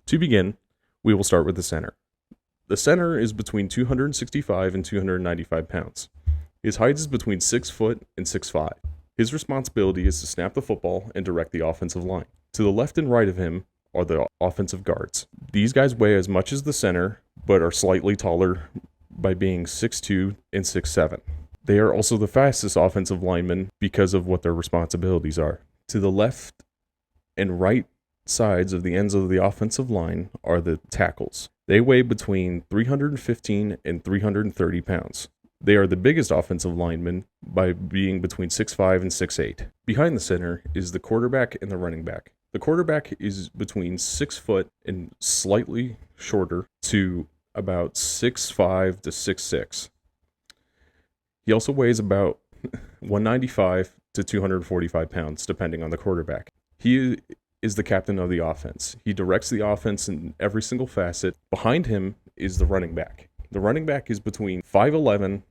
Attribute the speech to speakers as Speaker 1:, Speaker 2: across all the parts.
Speaker 1: To begin, we will start with the center. The center is between 265 and 295 pounds. His height is between 6 foot and 6'5". His responsibility is to snap the football and direct the offensive line. To the left and right of him are the offensive guards. These guys weigh as much as the center, but are slightly taller by being 6'2 and 6'7". They are also the fastest offensive linemen because of what their responsibilities are. To the left and right sides of the ends of the offensive line are the tackles. They weigh between 315 and 330 pounds. They are the biggest offensive linemen by being between 6'5 and 6'8". Behind the center is the quarterback and the running back. The quarterback is between 6 foot and slightly shorter to about 6'5 to 6'6". He also weighs about 195 to 245 pounds, depending on the quarterback. He is the captain of the offense. He directs the offense in every single facet. Behind him is the running back. The running back is between 5'11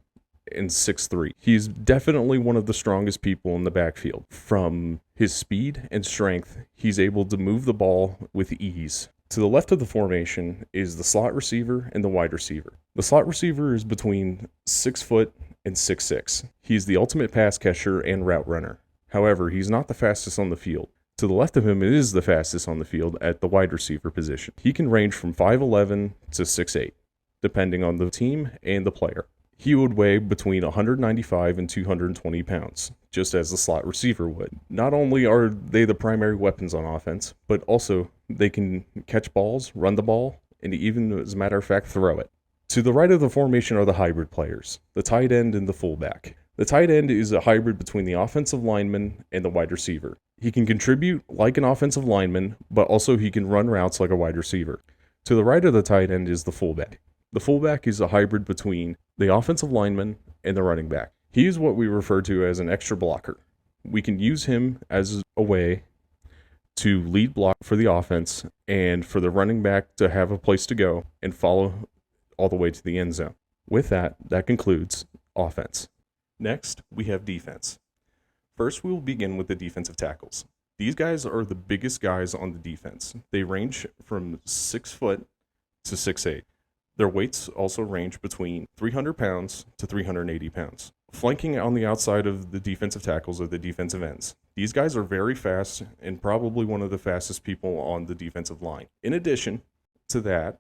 Speaker 1: and 6'3". He's definitely one of the strongest people in the backfield. From his speed and strength, he's able to move the ball with ease. To the left of the formation is the slot receiver and the wide receiver. The slot receiver is between 6 foot and 6'6". He's the ultimate pass catcher and route runner. However, he's not the fastest on the field. To the left of him is the fastest on the field at the wide receiver position. He can range from 5'11 to 6'8", depending on the team and the player. He would weigh between 195 and 220 pounds, just as the slot receiver would. Not only are they the primary weapons on offense, but also they can catch balls, run the ball, and even, as a matter of fact, throw it. To the right of the formation are the hybrid players, the tight end and the fullback. The tight end is a hybrid between the offensive lineman and the wide receiver. He can contribute like an offensive lineman, but also he can run routes like a wide receiver. To the right of the tight end is the fullback. The fullback is a hybrid between the offensive lineman and the running back. He is what we refer to as an extra blocker. We can use him as a way to lead block for the offense and for the running back to have a place to go and follow all the way to the end zone. With that concludes offense. Next, we have defense. First, we will begin with the defensive tackles. These guys are the biggest guys on the defense. They range from 6 foot to 6'8". Their weights also range between 300 pounds to 380 pounds. Flanking on the outside of the defensive tackles are the defensive ends. These guys are very fast and probably one of the fastest people on the defensive line. In addition to that,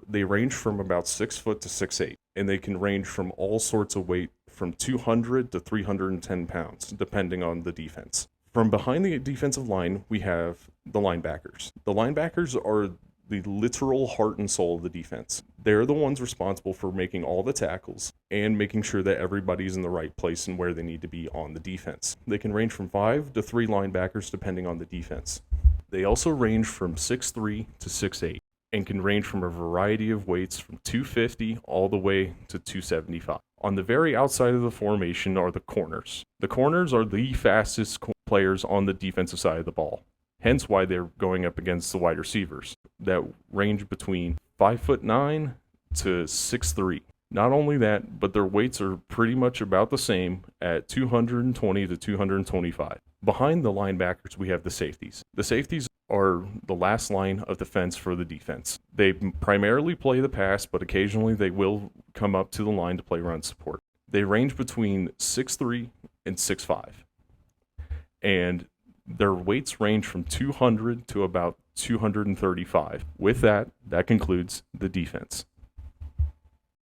Speaker 1: they range from about 6 foot to 6'8", and they can range from all sorts of weight from 200 to 310 pounds, depending on the defense. From behind the defensive line, we have the linebackers. The linebackers are the literal heart and soul of the defense. They're the ones responsible for making all the tackles and making sure that everybody's in the right place and where they need to be on the defense. They can range from 5 to 3 linebackers depending on the defense. They also range from 6'3 to 6'8 and can range from a variety of weights from 250 all the way to 275. On the very outside of the formation are the corners. The corners are the fastest players on the defensive side of the ball. Hence why they're going up against the wide receivers that range between 5'9" to 6'3". Not only that, but their weights are pretty much about the same at 220 to 225. Behind the linebackers, we have the safeties. The safeties are the last line of defense for the defense. They primarily play the pass, but occasionally they will come up to the line to play run support. They range between 6'3 and 6'5. And their weights range from 200 to about 235. With that concludes the defense.